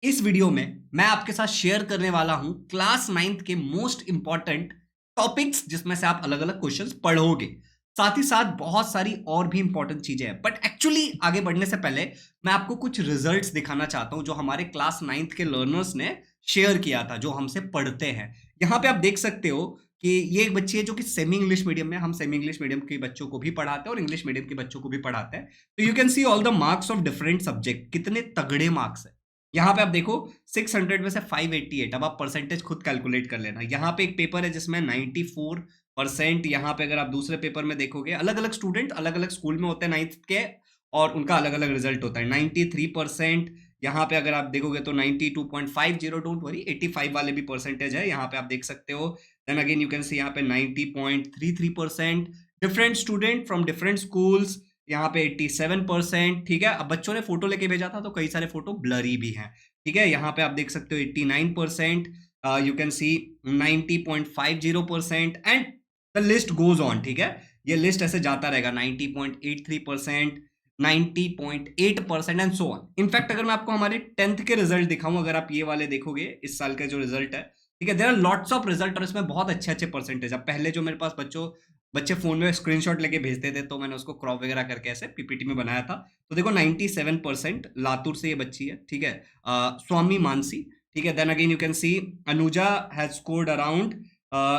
इस वीडियो में मैं आपके साथ शेयर करने वाला हूं क्लास नाइन्थ के मोस्ट इंपॉर्टेंट टॉपिक्स जिसमें से आप अलग अलग क्वेश्चंस पढ़ोगे। साथ ही साथ बहुत सारी और भी इंपॉर्टेंट चीजें हैं, बट एक्चुअली आगे बढ़ने से पहले मैं आपको कुछ रिजल्ट्स दिखाना चाहता हूं जो हमारे क्लास नाइन्थ के लर्नर्स ने शेयर किया था, जो हमसे पढ़ते हैं। यहाँ पे आप देख सकते हो कि ये एक बच्ची है जो कि सेमी इंग्लिश मीडियम में, हम सेमी इंग्लिश मीडियम के बच्चों को भी पढ़ाते हैं और इंग्लिश मीडियम के बच्चों को भी पढ़ाते हैं। तो you can see all the marks of different subject, कितने तगड़े मार्क्स है। यहाँ पे आप देखो 600 में से 588। अब आप परसेंटेज खुद कैलकुलेट कर लेना। यहाँ पे एक पेपर है जिसमें 94%। यहाँ पे अगर आप दूसरे पेपर में देखोगे, अलग अलग स्टूडेंट अलग अलग स्कूल में होते हैं नाइन्थ के, और उनका अलग अलग रिजल्ट होता है। 93%। यहाँ पे अगर आप देखोगे तो 92.50, डोंट वरी, 85 वाले भी परसेंटेज है, यहाँ पे आप देख सकते हो। Then again you can see यहाँ पे 90.33%। Different student from different schools, यहाँ पे 87%। ठीक है, अब बच्चों ने फोटो लेके भेजा था तो कई सारे फोटो ब्लरी भी हैं। ठीक है, यहाँ पे आप देख सकते हो 89%, you can C 90.50%, and the list goes on. ठीक है, ये लिस्ट ऐसे जाता रहेगा। 90.83%, 90.8% एंड सो ऑन। इनफैक्ट अगर मैं आपको हमारे 10th के रिजल्ट दिखाऊं, अगर आप ये वाले देखोगे इस साल का जो रिजल्ट है, ठीक है, there are lots of result और इसमें बहुत अच्छे अच्छे परसेंटेज। अब पहले जो मेरे पास बच्चे फोन में स्क्रीनशॉट लेके भेजते थे तो मैंने उसको क्रॉप वगैरह करके ऐसे पीपीटी में बनाया था। तो देखो 97% लातूर से ये बच्ची है। ठीक है, स्वामी मानसी। ठीक है, then again you can see Anuja has scored around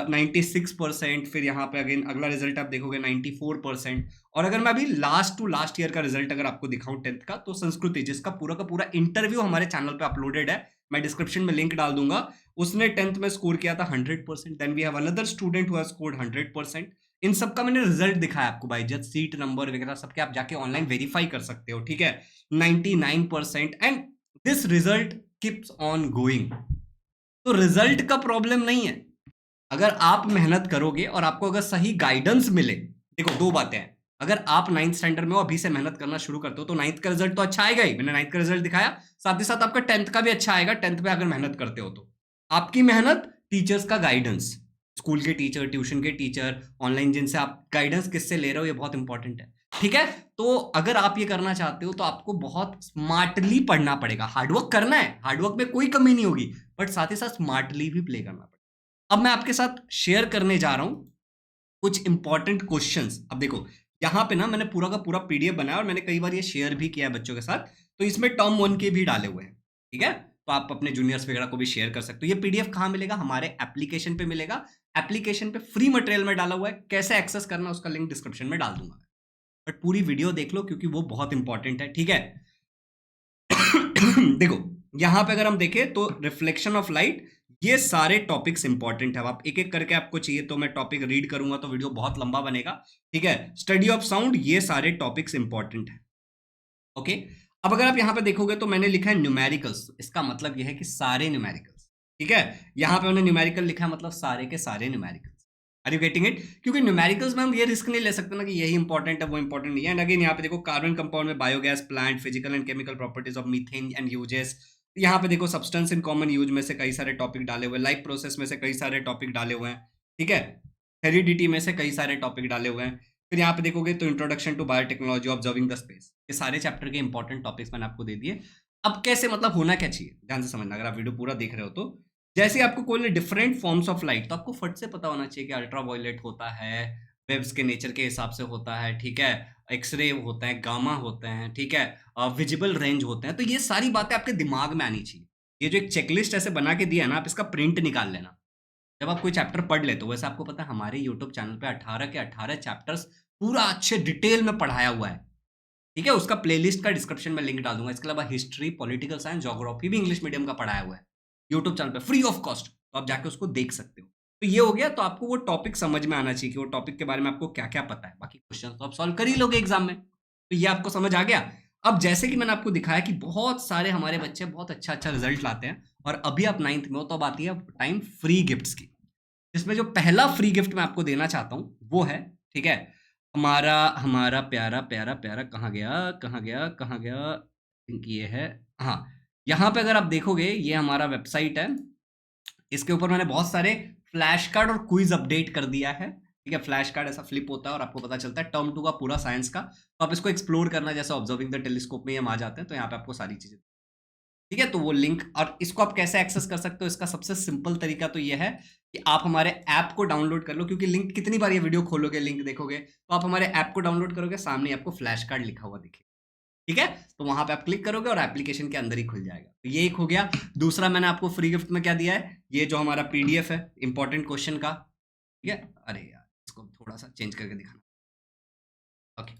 96%। फिर यहाँ पे अगेन अगला रिजल्ट आप देखोगे 94%। और अगर मैं अभी लास्ट टू लास्ट ईयर का रिजल्ट अगर आपको दिखाऊं 10th का, तो संस्कृति, जिसका पूरा का पूरा इंटरव्यू हमारे चैनल पे अपलोडेड है, मैं डिस्क्रिप्शन में लिंक डाल दूंगा, उसने 10th में स्कोर किया था 100%। Then we have another student who has scored 100%। इन सबका मैंने रिजल्ट दिखाया आपको बाई जस्ट सीट नंबर वगैरह सबके, आप जाके ऑनलाइन वेरीफाई कर सकते हो। ठीक है, 99%, and this result keeps on going. तो रिजल्ट का प्रॉब्लम नहीं है, अगर आप मेहनत करोगे और आपको अगर सही गाइडेंस मिले। देखो दो बातें हैं, अगर आप नाइन्थ स्टैंडर्ड में हो, अभी से मेहनत करना शुरू करते हो, तो नाइन्थ का रिजल्ट तो अच्छा आएगा ही, मैंने नाइन्थ का रिजल्ट दिखाया। साथ ही साथ आपका 10th का भी अच्छा आएगा, 10th पे अगर मेहनत करते हो तो। आपकी मेहनत, टीचर्स का गाइडेंस, स्कूल के टीचर, ट्यूशन के टीचर, ऑनलाइन जिनसे आप गाइडेंस किससे ले रहे हो, ये बहुत इंपॉर्टेंट है। ठीक है, तो अगर आप ये करना चाहते हो तो आपको बहुत स्मार्टली पढ़ना पड़ेगा। हार्डवर्क करना है, हार्डवर्क में कोई कमी नहीं होगी, बट साथ ही साथ स्मार्टली भी प्ले करना पड़ेगा। अब मैं आपके साथ शेयर करने जा रहा हूं कुछ इंपॉर्टेंट क्वेश्चंस। अब देखो यहाँ पे ना मैंने पूरा का पूरा पीडीएफ बनाया और मैंने कई बार ये शेयर भी किया है बच्चों के साथ, तो इसमें टर्म वन के भी डाले हुए हैं। ठीक है, तो आप अपने जूनियर्स वगैरह को भी शेयर कर सकते हो। ये पीडीएफ कहाँ मिलेगा? हमारे एप्लीकेशन पे मिलेगा। एप्लीकेशन पे फ्री मटेरियल में डाला हुआ है, कैसे एक्सेस करना उसका लिंक डिस्क्रिप्शन में डाल दूंगा। बट पूरी वीडियो देख लो क्योंकि वो बहुत इंपॉर्टेंट है। ठीक है, देखो यहां पे अगर हम देखें तो रिफ्लेक्शन ऑफ लाइट, ये सारे टॉपिक्स इंपॉर्टेंट है। आप एक एक करके, आपको चाहिए तो मैं टॉपिक रीड करूंगा तो वीडियो बहुत लंबा बनेगा। ठीक है, स्टडी ऑफ साउंड, ये सारे टॉपिक्स इंपॉर्टेंट है। ओके, अब अगर आप यहां पे देखोगे तो मैंने लिखा है न्यूमेरिकल्स, इसका मतलब यह है कि सारे न्यूमेरिकल्स। ठीक है, यहां पे मैंने न्यूमेरिकल लिखा है, मतलब सारे के सारे numericals. Are you getting it? क्योंकि न्यूमेरिकल्स में हम ये रिस्क नहीं ले सकते ना कि यही इंपॉर्टेंट है वो इंपॉर्टेंट नहीं है। एंड अगेन यहाँ पे देखो कार्बन कंपाउंड में biogas plant, physical and chemical properties of methane and uses. यहाँ पे देखो सब्सटेंस इन कॉमन यूज में से कई सारे टॉपिक डाले हुए हैं, लाइफ प्रोसेस में से कई सारे टॉपिक डाले हुए हैं। ठीक है, हेरिडिटी में से कई सारे टॉपिक डाले हुए हैं। फिर यहाँ पे देखोगे तो introduction to biotechnology, observing the space, ये सारे चैप्टर के इंपॉर्टेंट टॉपिक्स मैंने आपको दे दिए। अब कैसे, मतलब होना क्या चाहिए, ध्यान से समझना अगर आप वीडियो पूरा देख रहे हो तो। जैसे आपको कोई डिफरेंट फॉर्म्स ऑफ लाइट, तो आपको फट से पता होना चाहिए कि अल्ट्रा वायलेट होता है, वेव्स के नेचर के हिसाब से होता है। ठीक है, एक्सरे होते हैं, गामा होते हैं। ठीक है, विजिबल रेंज होते हैं। तो ये सारी बातें आपके दिमाग में आनी चाहिए। ये जो एक चेकलिस्ट ऐसे बना के दिया है ना, आप इसका प्रिंट निकाल लेना जब आप कोई चैप्टर पढ़ लेते हो। वैसे आपको पता है हमारे यूट्यूब चैनल पे 18 के 18 चैप्टर्स पूरा अच्छे डिटेल में पढ़ाया हुआ है। ठीक है, उसका प्लेलिस्ट का डिस्क्रिप्शन में लिंक डाल दूंगा। इसके अलावा हिस्ट्री, पॉलिटिकल साइंस, ज्योग्राफी भी इंग्लिश मीडियम का पढ़ाया हुआ है यूट्यूब चैनल पे फ्री ऑफ कॉस्ट, तो आप जाके उसको देख सकते हो। तो ये हो गया, तो आपको वो टॉपिक समझ में आना चाहिए कि वो टॉपिक के बारे में आपको क्या क्या पता है। बाकी क्वेश्चन तो आप सॉल्व कर ही लोगे एग्जाम में, तो ये आपको समझ आ गया। अब जैसे कि मैंने आपको दिखाया कि बहुत सारे हमारे बच्चे बहुत अच्छा अच्छा रिजल्ट लाते हैं, और अभी आप 9th में हो, तो अब आती है टाइम फ्री गिफ्ट्स की। इसमें जो पहला फ्री गिफ्ट मैं आपको देना चाहता हूं वो है, ठीक है, हमारा हमारा प्यारा प्यारा प्यारा, कहाँ गया कहाँ गया कहाँ गया, ये है, हाँ, यहाँ पे अगर आप देखोगे ये हमारा वेबसाइट है। इसके ऊपर मैंने बहुत सारे फ्लैश कार्ड और क्विज अपडेट कर दिया है। ठीक है, फ्लैश कार्ड ऐसा फ्लिप होता है और आपको पता चलता है टर्म 2 का पूरा साइंस का। तो आप इसको एक्सप्लोर करना, जैसे ऑब्जर्विंग द टेलीस्कोप में हम आ जाते हैं, तो यहाँ पे आपको सारी चीजें ठीक है, तो वो लिंक, और इसको आप कैसे एक्सेस कर सकते हो, इसका सबसे सिंपल तरीका तो ये है कि आप हमारे ऐप को डाउनलोड कर लो, क्योंकि लिंक कितनी बार ये वीडियो खोलोगे लिंक देखोगे, तो आप हमारे ऐप को डाउनलोड करोगे, सामने आपको फ्लैश कार्ड लिखा हुआ दिखेगा। ठीक है, तो वहां पे आप क्लिक करोगे और एप्लीकेशन के अंदर ही खुल जाएगा। तो ये एक हो गया। दूसरा मैंने आपको फ्री गिफ्ट में क्या दिया है, ये जो हमारा पीडीएफ है इंपॉर्टेंट क्वेश्चन का। ठीक है, अरे यार इसको थोड़ा सा चेंज करके दिखाना। ओके,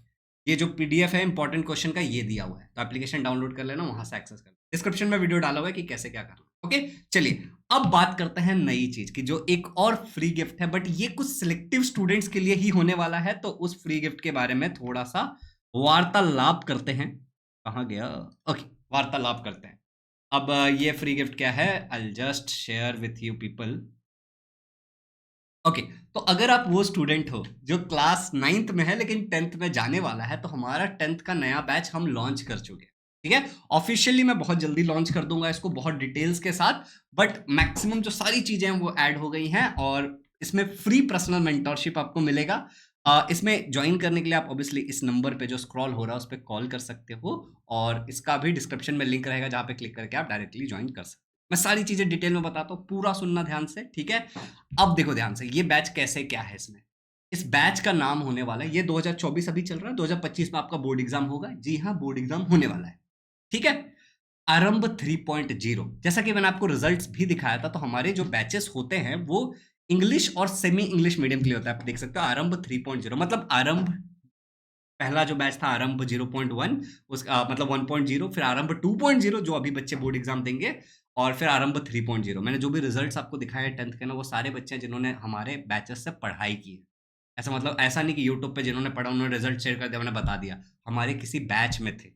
ये जो पीडीएफ है इंपॉर्टेंट क्वेश्चन का, ये दिया हुआ है, तो एप्लीकेशन डाउनलोड कर लेना, वहां से एक्सेस कर लेना। डिस्क्रिप्शन में वीडियो डाला हुआ है कि कैसे क्या करना। ओके, चलिए अब बात करते हैं नई चीज की, जो एक और फ्री गिफ्ट है, बट ये कुछ सिलेक्टिव स्टूडेंट्स के लिए ही होने वाला है, तो उस फ्री गिफ्ट के बारे में थोड़ा सा वार्तालाप करते हैं। कहाँ गया, ओके, वार्तालाप करते हैं। अब ये फ्री गिफ्ट क्या है, I just share with you people. Okay, तो अगर आप वो स्टूडेंट हो जो क्लास 9th में है लेकिन 10th में जाने वाला है, तो हमारा 10th का नया बैच हम लॉन्च कर चुके हैं। ठीक है, ऑफिशियली मैं बहुत जल्दी लॉन्च कर दूंगा इसको, बहुत डिटेल्स के साथ, बट मैक्सिमम जो सारी चीजें हैं वो ऐड हो गई हैं, और इसमें फ्री पर्सनल मेंटरशिप आपको मिलेगा। इसमें ज्वाइन करने के लिए आप ऑब्वियसली इस नंबर पे जो स्क्रॉल हो रहा है उस पर कॉल कर सकते हो, और इसका भी डिस्क्रिप्शन में लिंक रहेगा जहाँ पे क्लिक करके आप डायरेक्टली ज्वाइन कर सकते हो। मैं सारी चीजें डिटेल में बताता हूँ, पूरा सुनना ध्यान से। ठीक है, अब देखो ध्यान से, ये बैच कैसे क्या है इसमें। इस बैच का नाम होने वाला है, ये 2024 अभी चल रहा है, 2025 में आपका बोर्ड एग्जाम होगा। जी हाँ, बोर्ड एग्जाम होने वाला है। ठीक है, आरंभ 3.0, जैसा कि मैंने आपको रिजल्ट्स भी दिखाया था, तो हमारे जो बैचेस होते हैं वो इंग्लिश और सेमी इंग्लिश मीडियम के लिए होता है। आप देख सकते हो आरंभ 3.0 मतलब आरंभ, पहला जो बैच था आरंभ 0.1, उसका मतलब 1.0, फिर आरंभ 2.0 जो अभी बच्चे बोर्ड एग्जाम देंगे, और फिर आरंभ 3.0। मैंने जो भी रिजल्ट्स आपको दिखाए हैं 10th के ना, वो सारे बच्चे हैं जिन्होंने हमारे बैचेस से पढ़ाई की है। ऐसा मतलब ऐसा नहीं कि यूट्यूब पे जिन्होंने पढ़ा उन्होंने रिजल्ट शेयर कर दिया, मैंने बता दिया, हमारे किसी बैच में थे,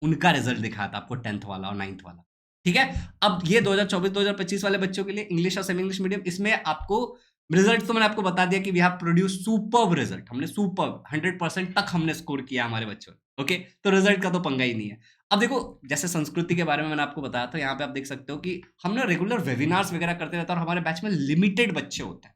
उनका रिजल्ट दिखाया था आपको 10th वाला और 9th वाला। ठीक है, अब ये 2024-2025 वाले बच्चों के लिए इंग्लिश और सेमी इंग्लिश मीडियम, इसमें आपको रिजल्ट तो मैंने आपको बता दिया कि we have produce superb result, हमने सुपर्ब 100% तक हमने स्कोर किया हमारे बच्चों ने। ओके, तो रिजल्ट का तो पंगा ही नहीं है। अब देखो, जैसे संस्कृति के बारे में मैंने आपको बताया था, यहाँ पे आप देख सकते हो कि हम ना रेगुलर वेबिनार्स वगैरह करते रहते हैं, और हमारे बैच में लिमिटेड बच्चे होते हैं।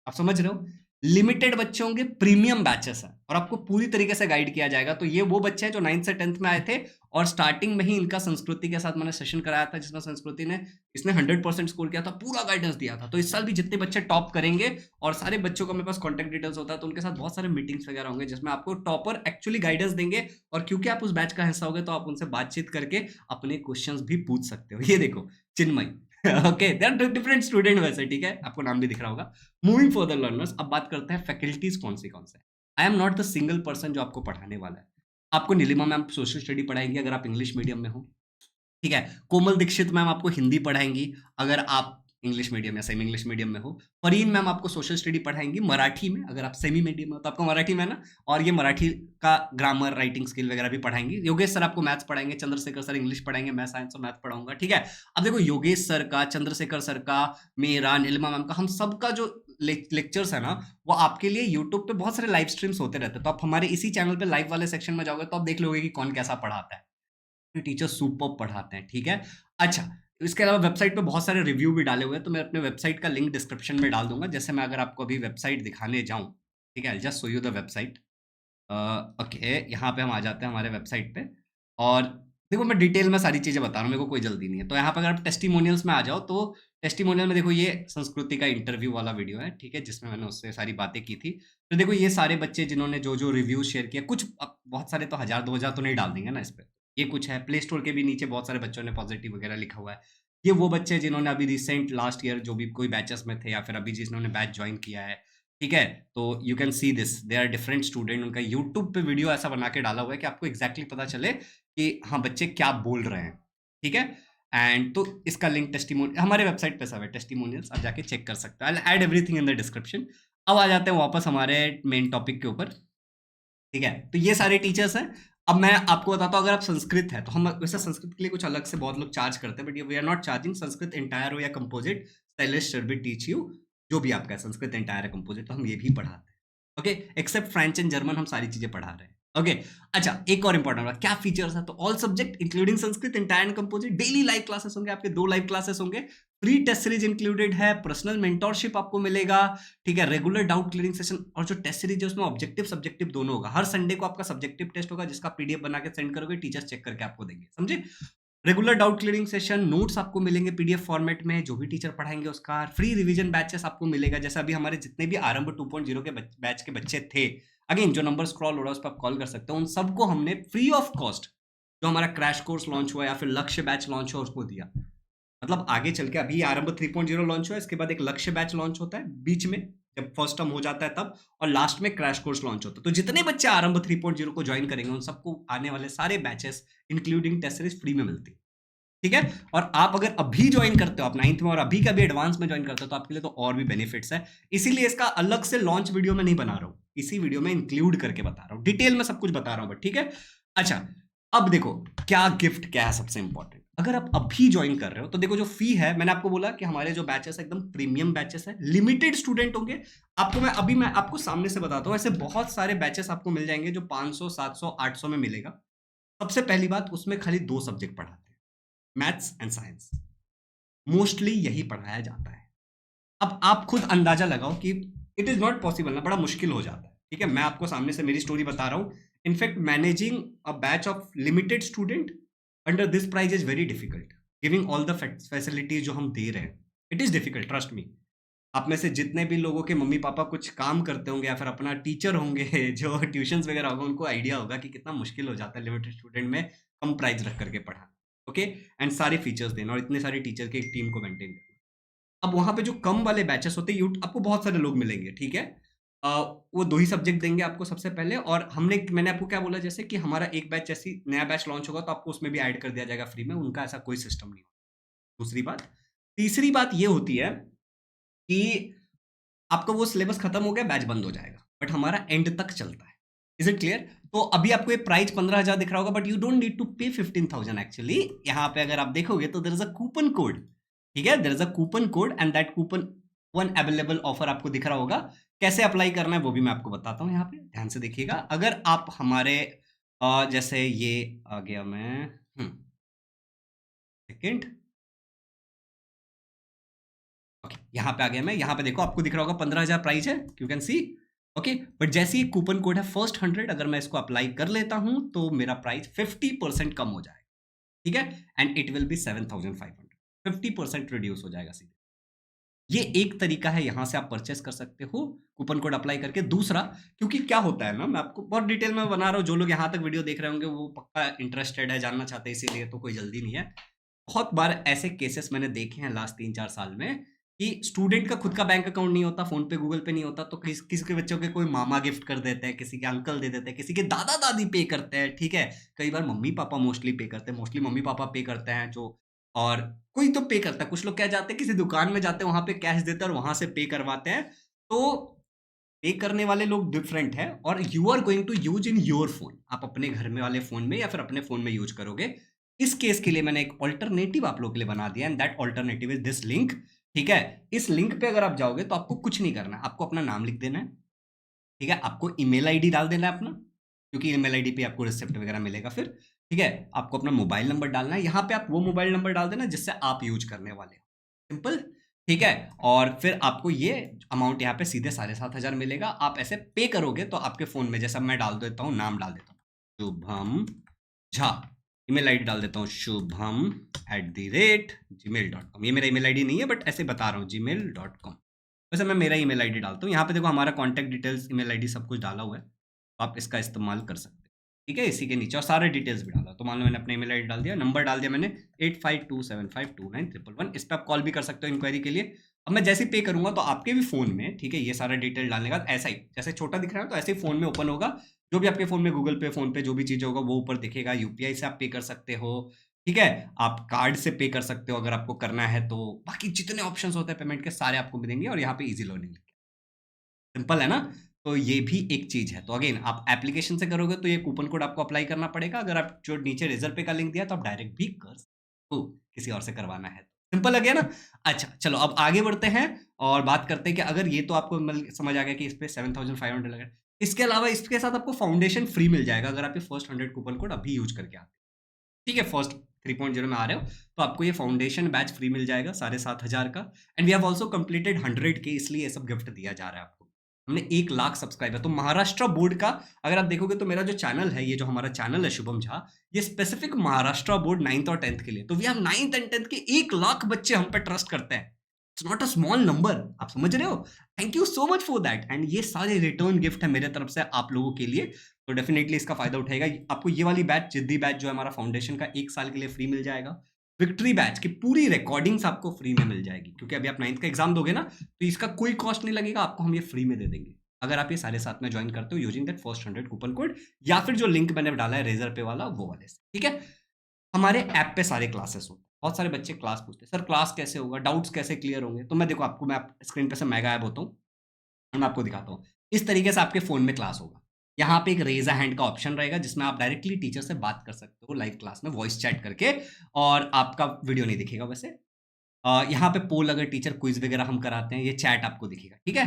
आप समझ रहे हो, लिमिटेड बच्चे होंगे, प्रीमियम बैचेस है, और आपको पूरी तरीके से गाइड किया जाएगा। तो ये वो बच्चे हैं जो 9th से 10th में आए थे, और स्टार्टिंग में ही इनका संस्कृति के साथ मैंने सेशन कराया था, जिसमें संस्कृति ने इसने 100% स्कोर किया था, पूरा गाइडेंस दिया था। तो इस साल भी जितने बच्चे टॉप करेंगे, और सारे बच्चों का मेरे पास कॉन्टेक्ट डिटेल्स होता है, तो उनके साथ बहुत सारे मीटिंग्स वगैरह होंगे जिसमें आपको टॉपर एक्चुअली गाइडेंस देंगे, और क्योंकि आप उस बैच का हिस्सा होगे तो आप उनसे बातचीत करके अपने क्वेश्चंस भी पूछ सकते हो। ये देखो, Chinmay, okay, they are different student वैसे। ठीक है, आपको नाम भी दिख रहा होगा। मूविंग फॉर द लर्नर्स, अब बात करते हैं फैकल्टीज कौन से। I am not the single person जो आपको पढ़ाने वाला है। आपको नीलिमा मैम सोशल स्टडी पढ़ाएंगी अगर आप इंग्लिश मीडियम में हो। ठीक है, कोमल दीक्षित मैम आपको हिंदी पढ़ाएंगी अगर आप इंग्लिश मीडियम या सेमी इंग्लिश मीडियम में हो। फरीन मैम आपको सोशल स्टडी पढ़ाएंगी मराठी में, अगर आप सेमी मीडियम में हो तो आपको मराठी में है ना, और ये मराठी का ग्रामर राइटिंग स्किल वगैरह भी पढ़ाएंगी। योगेश सर आपको मैथ्स पढ़ाएंगे, चंद्रशेखर सर इंग्लिश पढ़ाएंगे, मैं साइंस और मैथ पढ़ाऊंगा। ठीक है, अब देखो योगेश सर का, चंद्रशेखर सर का, मेरा, नीलिमा मैम का, हम सबका जो लेक्चर्स है ना, वो आपके लिए यूट्यूब पे बहुत सारे लाइव स्ट्रीम्स होते रहते हैं। तो आप हमारे इसी चैनल पे लाइव वाले सेक्शन में जाओगे तो आप देख लोगे कि कौन कैसा पढ़ाता है। टीचर सुपर पढ़ाते हैं। ठीक है, अच्छा, इसके अलावा वेबसाइट पे बहुत सारे रिव्यू भी डाले हुए हैं, तो मैं अपने वेबसाइट का लिंक डिस्क्रिप्शन में डाल दूंगा। जैसे मैं अगर आपको अभी वेबसाइट दिखाने जाऊं, ठीक है, I just show you the website. Okay, यहाँ पे हम आ जाते हैं हमारे वेबसाइट पे, और देखो मैं डिटेल में सारी चीज़ें बता रहा हूँ, मेरे को कोई जल्दी नहीं है। तो यहाँ पे अगर आप टेस्टिमोनियल्स में आ जाओ, तो टेस्टिमोनियल में देखो ये संस्कृति का इंटरव्यू वाला वीडियो है। ठीक है, जिसमें मैंने उससे सारी बातें की थी। तो देखो ये सारे बच्चे जिन्होंने जो जो रिव्यू शेयर किया, कुछ बहुत सारे तो 1000-2000 तो नहीं डाल देंगे ना इस पर। ये कुछ है, प्ले स्टोर के भी नीचे बहुत सारे बच्चों ने पॉजिटिव वगैरह लिखा हुआ है। ये वो बच्चे हैं जिन्होंने अभी रिसेंट लास्ट ईयर जो भी कोई बैचेस में थे, या फिर अभी जिन्होंने बैच ज्वाइन किया है। ठीक है, तो you can see this, they are different student. उनका यूट्यूब पे वीडियो ऐसा बना के डाला हुआ है कि आपको एग्जैक्टली पता चले कि हाँ बच्चे क्या बोल रहे हैं। ठीक है, एंड तो इसका लिंक टेस्टिमोनियल हमारे वेबसाइट पे सब है, टेस्टिमोनियल्स आप जाके चेक कर सकते हो। I add everything in the description. अब आ जाते हैं वापस हमारे मेन टॉपिक के ऊपर। ठीक है, तो ये सारे टीचर्स हैं। अब मैं आपको बताता हूँ, अगर आप संस्कृत है तो हम वैसे संस्कृत के लिए कुछ अलग से बहुत लोग चार्ज करते हैं, but we are not charging. Sanskrit entire हो या कंपोजिट, शैलेश सर भी टीच यू, जो भी आपका है, संस्कृत एंटायर है कंपोजिट, तो हम ये भी पढ़ाते हैं। Okay, except French and German हम सारी चीजें पढ़ा रहे हैं। ओके, अच्छा, एक और इंपॉर्टेंट बात, क्या फीचर्स है, तो all subject including Sanskrit entire and composite, daily live classes होंगे आपके, 2 लाइव क्लासेस होंगे, फ्री टेस्ट सीरीज इंक्लूडेड है, पर्सनल मेंटोरशिप आपको मिलेगा। ठीक है, रेगुलर डाउट क्लियरिंग सेशन, और जो टेस्ट सीरीज है उसमें ऑब्जेक्टिव सब्जेक्टिव दोनों होगा। हर संडे को आपका सब्जेक्टिव टेस्ट होगा जिसका पीडीएफ बना के सेंड करोगे, टीचर्स चेक करके आपको देंगे, समझे। Regular doubt clearing session, notes आपको मिलेंगे पीडीएफ फॉर्मेट में, जो भी टीचर पढ़ाएंगे उसका, फ्री रिवीजन बैचेस आपको मिलेगा। जैसे अभी हमारे जितने भी आरंभ 2.0 के बैच के बच्चे थे, अगेन जो नंबर स्क्रॉल हो रहा है उस पर आप कॉल कर सकते हो, उन सबको हमने फ्री ऑफ कॉस्ट जो हमारा क्रैश कोर्स लॉन्च हुआ या फिर लक्ष्य बैच लॉन्च हुआ उसको दिया। मतलब आगे चल के अभी आरंभ 3.0 लॉन्च हुआ, इसके बाद एक लक्ष्य बैच लॉन्च होता है बीच में, जब फर्स्ट टर्म हो जाता है तब, और लास्ट में क्रैश कोर्स लॉन्च होता है। तो जितने बच्चे आरंभ 3.0 को ज्वाइन करेंगे उन सबको आने वाले सारे batches including test series free में मिलती है, ठीक है। और आप अगर अभी ज्वाइन करते हो, आप 9th में और अभी का भी एडवांस में ज्वाइन करते हो, तो आपके लिए तो और भी बेनिफिट्स है। इसीलिए इसका अलग से लॉन्च वीडियो में नहीं बना रहा हूं, इसी वीडियो में इंक्लूड करके बता रहा हूं, डिटेल में सब कुछ बता रहा हूं, बट ठीक है। अच्छा, अब देखो क्या गिफ्ट क्या है सबसे इंपॉर्टेंट। अगर आप अभी ज्वाइन कर रहे हो तो देखो जो फी है, मैंने आपको बोला कि हमारे जो बैचेस है एकदम प्रीमियम बैचेस है, लिमिटेड स्टूडेंट होंगे। मैं आपको सामने से बताता हूं, ऐसे बहुत सारे बैचेस आपको मिल जाएंगे जो 500 700 800 में मिलेगा। सबसे पहली बात, उसमें खाली 2 सब्जेक्ट पढ़ाते हैं, मैथ्स एंड साइंस, मोस्टली यही पढ़ाया जाता है। अब आप खुद अंदाजा लगाओ कि इट इज नॉट पॉसिबल ना, बड़ा मुश्किल हो जाता है, ठीक है। मैं आपको सामने से मेरी स्टोरी बता रहा हूं। In fact managing a batch of limited student under this price is very difficult, giving all the facilities जो हम दे रहे हैं, it is difficult, trust me. आप में से जितने भी लोगों के मम्मी पापा कुछ काम करते होंगे या फिर अपना टीचर होंगे जो ट्यूशंस वगैरह होगा, उनको आइडिया होगा कि कितना मुश्किल हो जाता है लिमिटेड स्टूडेंट में कम प्राइस रख करके पढ़ाना, ओके, एंड सारे फीचर्स देना और इतने सारे टीचर की एक टीम को मेंटेन करना। अब वहां पे जो कम वाले बैचेस होते हैं, आपको बहुत सारे लोग मिलेंगे, ठीक है। अ, वो 2 ही सब्जेक्ट देंगे आपको सबसे पहले, और मैंने आपको क्या बोला, जैसे कि हमारा एक बैच, जैसी नया बैच लॉन्च होगा तो आपको उसमें भी ऐड कर दिया जाएगा फ्री में, उनका ऐसा कोई सिस्टम नहीं होता। दूसरी बात, तीसरी बात ये होती है कि आपका वो सिलेबस खत्म हो गया, बैच बंद हो जाएगा, बट हमारा एंड तक चलता है। Is it clear? तो अभी आपको ये प्राइस 15,000 दिख रहा होगा, but you don't need to pay 15,000 actually. यहाँ पे अगर आप देखोगे तो there is a coupon code, ठीक है, there is a coupon code and that coupon one available offer आपको दिख रहा होगा। कैसे अप्लाई करना है वो भी मैं आपको बताता हूँ, यहाँ पे ध्यान से देखिएगा। अगर आप हमारे जैसे ये आ गया, मैं सेकेंड, ओके, यहाँ पे आ गया मैं, यहाँ पे देखो आपको दिख रहा होगा 15,000 प्राइस है, you can C, okay. But जैसे ही कूपन कोड है फर्स्ट 100, अगर मैं इसको अप्लाई कर लेता हूं तो मेरा प्राइस 50% कम हो जाएगा, ठीक है, and it will be 7,500, 50% reduce हो जाएगा सीधे। ये एक तरीका है, यहां से आप परचेस कर सकते हो कूपन कोड अप्लाई करके। दूसरा, क्योंकि क्या होता है ना, मैं आपको बहुत डिटेल में बना रहा हूँ, जो लोग यहाँ तक वीडियो देख रहे होंगे वो पक्का इंटरेस्टेड है, जानना चाहते हैं, इसीलिए तो कोई जल्दी नहीं है। बहुत बार ऐसे केसेस मैंने देखे हैं लास्ट 3-4 साल में कि स्टूडेंट का खुद का बैंक अकाउंट नहीं होता, फोन पे गूगल पे नहीं होता, तो किसी के बच्चों के कोई मामा गिफ्ट कर देते हैं, किसी के अंकल दे देते हैं, किसी के दादा दादी पे करते हैं, ठीक है। कई बार मम्मी पापा मोस्टली पे करते हैं, मोस्टली मम्मी पापा पे करते हैं जो, और कोई तो पे करता है। कुछ लोग क्या जाते हैं, किसी दुकान में जाते हैं, वहां पे कैश देते हैं और वहां से पे करवाते हैं। तो पे करने वाले लोग डिफरेंट है, और you are going to use in your phone, आप अपने घर में वाले फोन में या फिर अपने फोन में यूज करोगे। इस केस के लिए मैंने एक ऑल्टरनेटिव आप लोग के लिए बना दिया, and that alternative is this link, ठीक है। इस लिंक पे अगर आप जाओगे तो आपको कुछ नहीं करना है, आपको अपना नाम लिख देना है, ठीक है, आपको ईमेल आईडी डाल देना है अपना, क्योंकि ईमेल आईडी पे आपको रिसिप्ट वगैरह मिलेगा फिर, ठीक है। आपको अपना मोबाइल नंबर डालना है, यहाँ पे आप वो मोबाइल नंबर डाल देना जिससे आप यूज करने वाले हो, सिंपल, ठीक है। और फिर आपको ये अमाउंट यहाँ पे सीधे 7,500 मिलेगा। आप ऐसे पे करोगे तो आपके फोन में, जैसा मैं डाल देता हूँ, नाम डाल देता हूँ शुभम झा, ईमेल आईडी डाल देता हूँ shubham@gmail.com। ये मेरा ईमेल आईडी नहीं है, बट ऐसे बता रहा हूँ gmail.com। वैसे मैं मेरा ईमेल आईडी डालता हूँ यहाँ पे, देखो हमारा कॉन्टैक्ट डिटेल्स, ईमेल आईडी सब कुछ डाला हुआ है, तो आप इसका इस्तेमाल कर सकते हैं, ठीक है, इसी के नीचे, और सारे डिटेल्स भी डाला। तो मान लो मैंने अपना ईमेल आईडी डाल दिया, नंबर डाल दिया मैंने 8527529111, इस पर आप कॉल भी कर सकते हो इंक्वायरी के लिए। अब मैं जैसे पे करूंगा तो आपके भी फोन में, ठीक है, ये सारा डिटेल डालने का ऐसा ही, जैसे छोटा दिख रहा है तो ऐसे ही फोन में ओपन होगा, जो भी आपके फोन में गूगल पे, फोन पे, जो भी चीज होगा वो ऊपर दिखेगा। यूपीआई से आप पे कर सकते हो, ठीक है, आप कार्ड से पे कर सकते हो अगर आपको करना है तो। बाकी जितने ऑप्शंस होते हैं पेमेंट के सारे आपको मिलेंगे, और यहाँ पे इजी लर्निंग, सिंपल है ना। तो ये भी एक चीज है। तो अगेन आप एप्लीकेशन से करोगे तो ये कूपन कोड आपको अप्लाई करना पड़ेगा। अगर आप जो नीचे रिजर्व पे का लिंक दिया तो आप डायरेक्ट भी कर सकते हो, किसी और से करवाना है तो। सिंपल लगे ना। अच्छा चलो अब आगे बढ़ते हैं और बात करते हैं कि अगर ये तो आपको समझ आ गया कि इस पे 7,500 लगा, इसके अलावा इसके साथ आपको फाउंडेशन फ्री मिल जाएगा अगर आप ये फर्स्ट 100 कूपन कोड अभी यूज करके आते हैं, ठीक है। फर्स्ट 3.0 में आ रहे हो तो आपको ये फाउंडेशन बैच फ्री मिल जाएगा 7,500 का। And we have also completed 100 के, इसलिए ये सब गिफ्ट दिया जा रहा है आपको। हमने 1 लाख सब्सक्राइबर। तो महाराष्ट्र बोर्ड का अगर आप देखोगे तो मेरा जो चैनल है, ये जो हमारा चैनल है शुभम झा, ये स्पेसिफिक महाराष्ट्र बोर्ड 9th और 10th के लिए। तो we have 9th and 10th के 1 लाख बच्चे हम पे ट्रस्ट करते हैं। It's not a small number, आप समझ रहे हो? Thank you so much for that. And ये सारे रिटर्न गिफ्ट है मेरे तरफ से आप लोगों के लिए, तो डेफिनेटली इसका फायदा उठाएगा। आपको ये वाली बैच, जिद्दी बैच जो है हमारा फाउंडेशन का, 1 साल के लिए फ्री मिल जाएगा। विक्ट्री बैच की पूरी रिकॉर्डिंग्स आपको फ्री में मिल जाएगी, क्योंकि अभी आप 9th का एग्जाम दोगे ना, तो इसका कोई कॉस्ट नहीं लगेगा आपको, हम ये फ्री में दे देंगे अगर आप ये सारे साथ में ज्वाइन करते हो using that first 100 coupon code, या फिर जो लिंक मैंने डाला है रेजर पे वाला, वो वाले से। ठीक है, हमारे ऐप पे सारे क्लासेस होते हैं। बहुत सारे बच्चे क्लास पूछते हैं, सर क्लास कैसे होगा, डाउट्स कैसे क्लियर होंगे? तो मैं देखो आपको, मैं स्क्रीन पे से मैं गायब होता हूँ और मैं आपको दिखाता हूँ। इस तरीके से आपके फोन में क्लास होगा। यहाँ पे एक रेज अ हैंड का ऑप्शन रहेगा, जिसमें आप डायरेक्टली टीचर से बात कर सकते हो लाइव क्लास में वॉइस चैट करके, और आपका वीडियो नहीं दिखेगा वैसे। यहाँ पे पोल, अगर टीचर क्विज वगैरह हम कराते हैं, ये चैट आपको दिखेगा। ठीक है,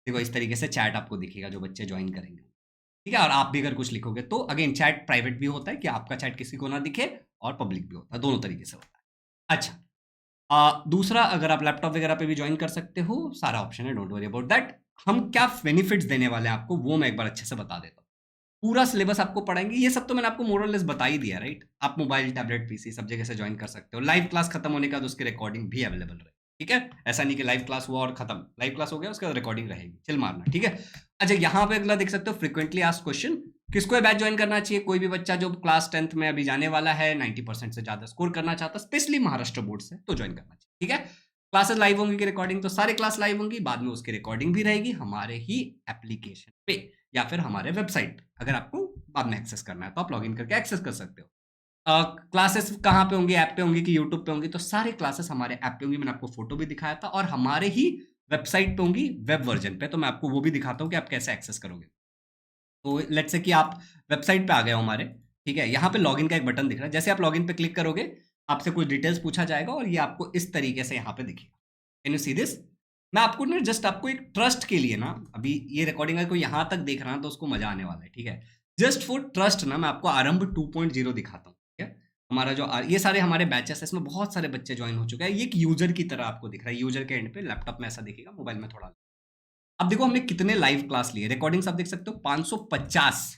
देखो इस तरीके से चैट आपको दिखेगा जो बच्चे ज्वाइन करेंगे। ठीक है, और आप भी अगर कुछ लिखोगे तो अगेन चैट प्राइवेट भी होता है कि आपका चैट किसी को ना दिखे, और पब्लिक भी होता है, दोनों तरीके से होता है। अच्छा, दूसरा, अगर आप लैपटॉप वगैरह पे भी ज्वाइन कर सकते हो, सारा ऑप्शन है, डोंट वरी अबाउट दैट। हम क्या बेनिफिट्स देने वाले हैं आपको, वो मैं एक बार अच्छे से बता देता हूँ। पूरा सिलेबस आपको पढ़ाएंगे, ये सब तो मैंने आपको मोर और लेस बता ही दिया, राइट? आप मोबाइल, टैबलेट, पीसी सब जगह से ज्वाइन कर सकते हो। लाइव क्लास खत्म होने के बाद उसकी रिकॉर्डिंग भी अवेलेबल रहेगी। ठीक है, ऐसा नहीं कि लाइव क्लास हुआ और खत्म, लाइव क्लास हो गया उसके बाद रिकॉर्डिंग रहेगी, चिल मारना। ठीक है, अच्छा यहाँ पे अगला देख सकते हो, फ्रीक्वेंटली आस्क्ड क्वेश्चन। किसको ये बैच ज्वाइन करना चाहिए? कोई भी बच्चा जो क्लास 10th में अभी जाने वाला है, 90% से ज्यादा स्कोर करना चाहता है, स्पेशली महाराष्ट्र बोर्ड से, तो ज्वाइन करना चाहिए। ठीक है, क्लासेस लाइव होंगी कि रिकॉर्डिंग? तो सारे क्लास लाइव होंगी, बाद में उसकी रिकॉर्डिंग भी रहेगी हमारे ही एप्लीकेशन पे या फिर हमारे वेबसाइट। अगर आपको बाद में एक्सेस करना है तो आप लॉगिन करके एक्सेस कर सकते हो। क्लासेस कहाँ पे होंगी? ऐप पे होंगी कि यूट्यूब पे होंगी? तो सारे क्लासेस हमारे ऐप पे होंगी, मैंने आपको फोटो भी दिखाया था, और हमारे ही वेबसाइट पे होंगी, वेब वर्जन पे। तो मैं आपको वो भी दिखाता हूँ कि आप कैसे एक्सेस करोगे। तो लेट्स से कि आप वेबसाइट पे आ गए हो हमारे, ठीक है, यहाँ पे लॉगिन का एक बटन दिख रहा है। जैसे आप लॉगिन पे क्लिक करोगे, आपसे कुछ डिटेल्स पूछा जाएगा और ये आपको इस तरीके से यहाँ पे दिखेगा। Can you see this? मैं आपको ना जस्ट आपको एक ट्रस्ट के लिए ना, अभी ये रिकॉर्डिंग अगर कोई यहाँ तक देख रहा है तो उसको मजा आने वाला है। ठीक है, जस्ट फॉर ट्रस्ट ना मैं आपको आरंभ 2.0 दिखाता हूँ। ठीक है, हमारा जो ये सारे हमारे बैचेस है, इसमें बहुत सारे बच्चे ज्वाइन हो चुके हैं। ये एक यूजर की तरह आपको दिख रहा है, यूजर के एंड पे लैपटॉप में ऐसा दिखेगा, मोबाइल में थोड़ा। अब देखो हमने कितने लाइव क्लास लिए, रिकॉर्डिंग्स आप देख सकते हो 550।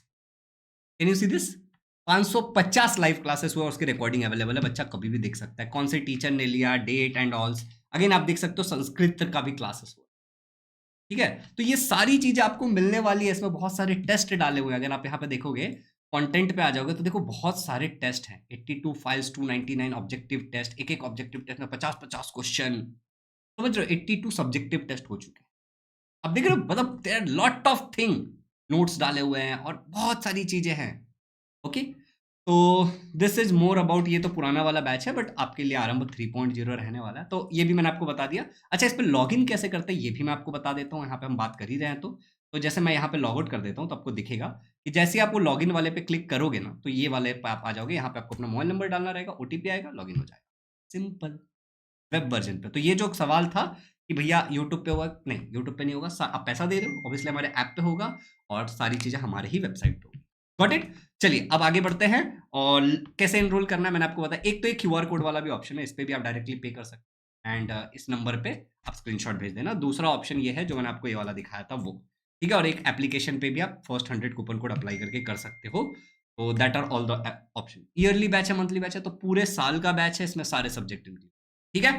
Can you see this? 550 live classes हुआ, उसकी रिकॉर्डिंग अवेलेबल है, बच्चा कभी भी देख सकता है, कौन से टीचर ने लिया, डेट एंड ऑल्स। अगेन आप देख सकते हो संस्कृत का भी क्लासेस हुआ। ठीक है, तो ये सारी चीजें आपको मिलने वाली है। इसमें बहुत सारे टेस्ट डाले हुए हैं, अगर आप यहाँ पे देखोगे, कंटेंट पे आ जाओगे तो देखो बहुत सारे टेस्ट हैं, 82 फाइल्स, 299 ऑब्जेक्टिव टेस्ट, एक एक ऑब्जेक्टिव टेस्ट में 50-50 क्वेश्चन। समझ रहे हो, 82 सब्जेक्टिव टेस्ट हो चुके हैं। अब देख रहे हो, मतलब there lot of thing, notes डाले हुए हैं और बहुत सारी चीजें हैं। ओके, तो दिस इज मोर अबाउट, ये तो पुराना वाला बैच है, बट आपके लिए आरंभ 3.0 रहने वाला है, तो ये भी मैंने आपको बता दिया। अच्छा, इस पे लॉगिन कैसे करते हैं ये भी मैं आपको बता देता हूँ, यहाँ पे हम बात कर ही रहे हैं तो जैसे मैं यहाँ पे लॉग आउट कर देता हूँ तो आपको दिखेगा कि जैसे आप वो लॉगिन वाले पे क्लिक करोगे ना, तो ये वाले पे आप आ जाओगे। यहाँ पे आपको अपना मोबाइल नंबर डालना रहेगा, ओटीपी आएगा, लॉगिन हो जाएगा, सिंपल। वेब वर्जन पे। तो ये जो सवाल था कि भैया यूट्यूब पे होगा, नहीं यूट्यूब पे नहीं होगा, आप पैसा दे रहे हो, ऑब्वियसली हमारे ऐप पे होगा, और सारी चीजें हमारे ही वेबसाइट पे होगी। Got it? चलिए अब आगे बढ़ते हैं, और कैसे एनरोल करना है मैंने आपको बताया। एक तो एक क्यूआर कोड वाला भी ऑप्शन है, इस पे भी आप डायरेक्टली पे कर सकते हैं, एंड इस नंबर पे आप स्क्रीनशॉट भेज देना। दूसरा ऑप्शन ये है जो मैंने आपको ये वाला दिखाया था वो, ठीक है, और एक एप्लीकेशन पे भी आप फर्स्ट 100 कूपन कोड अप्लाई करके कर सकते हो। तो that are all the option. Yearly batch है, मंथली बैच है, तो पूरे साल का बैच है, इसमें सारे सब्जेक्ट इंक्लूड। ठीक है,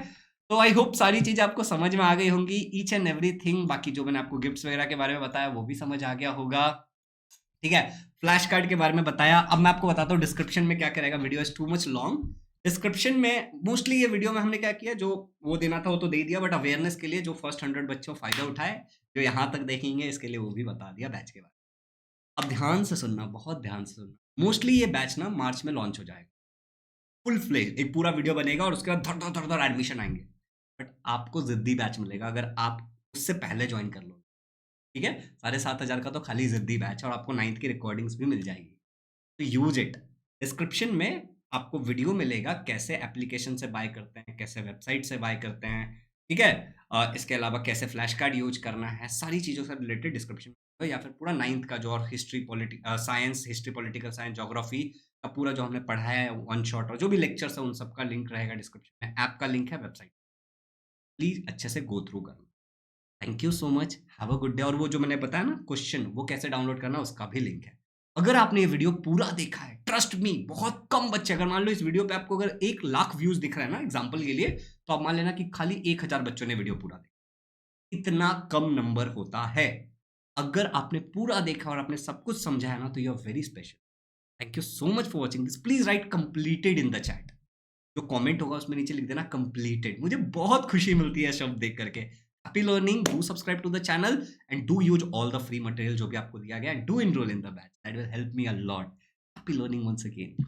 तो आई होप सारी चीजें आपको समझ में आ गई होंगी, ईच एंड एवरीथिंग। बाकी जो मैंने आपको गिफ्ट्स वगैरह के बारे में बताया वो भी समझ आ गया होगा। ठीक है, फ्लैश कार्ड के बारे में बताया। अब मैं आपको बताता हूँ डिस्क्रिप्शन में क्या करेगा, video is too much long. Description में मोस्टली ये वीडियो में हमने क्या किया, जो वो देना था वो तो दे दिया, बट अवेयरनेस के लिए जो फर्स्ट 100 बच्चों फायदा उठाए, जो यहाँ तक देखेंगे, इसके लिए वो भी बता दिया बैच के बारे में। अब ध्यान से सुनना, बहुत ध्यान से सुनना। मोस्टली ये बैच ना मार्च में लॉन्च हो जाएगा, फुल फ्लेज एक पूरा वीडियो बनेगा, और उसके बाद धड़ धड़ धड़ धड़ एडमिशन आएंगे। बट आपको जिद्दी बैच मिलेगा अगर आप उससे पहले ज्वाइन कर लो। ठीक है, 7,500 का तो खाली जिद्दी बैच है, और आपको 9th की रिकॉर्डिंग्स भी मिल जाएगी, तो यूज इट। डिस्क्रिप्शन में आपको वीडियो मिलेगा कैसे एप्लीकेशन से बाय करते हैं, कैसे वेबसाइट से बाय करते हैं। ठीक है, इसके अलावा कैसे फ्लैश कार्ड यूज करना है, सारी चीज़ों से रिलेटेड डिस्क्रिप्शन, या फिर पूरा 9th का जो, और history, science, history, political science, geography का पूरा जो हमने पढ़ाया है वन शॉट, और जो भी लेक्चर्स है उन सबका लिंक रहेगा डिस्क्रिप्शन में। ऐप का लिंक है, वेबसाइट, प्लीज अच्छे से गो थ्रू करना। Thank you so much, have a good day. और वो जो मैंने बताया ना क्वेश्चन, वो कैसे डाउनलोड करना, उसका भी लिंक है। अगर आपने ये वीडियो पूरा देखा है, ट्रस्ट मी, बहुत कम बच्चे, अगर मान लो इस वीडियो पे आपको अगर 1 लाख व्यूज दिख रहा है ना एग्जाम्पल के लिए, तो आप मान लेना कि खाली 1000 बच्चों ने वीडियो पूरा देखा। इतना कम नंबर होता है। अगर आपने पूरा देखा और आपने सब कुछ समझा है ना, तो you are very special. Thank you so much for watching this. Please write completed in the chat. जो कमेंट होगा उसमें नीचे लिख देना कंप्लीटेड। मुझे बहुत खुशी मिलती है शब्द देख करके। Happy learning, do subscribe to the channel and do use all the free material जो भी आपको दिया गया, do enrol in the batch, that will help me a lot. Happy learning once again.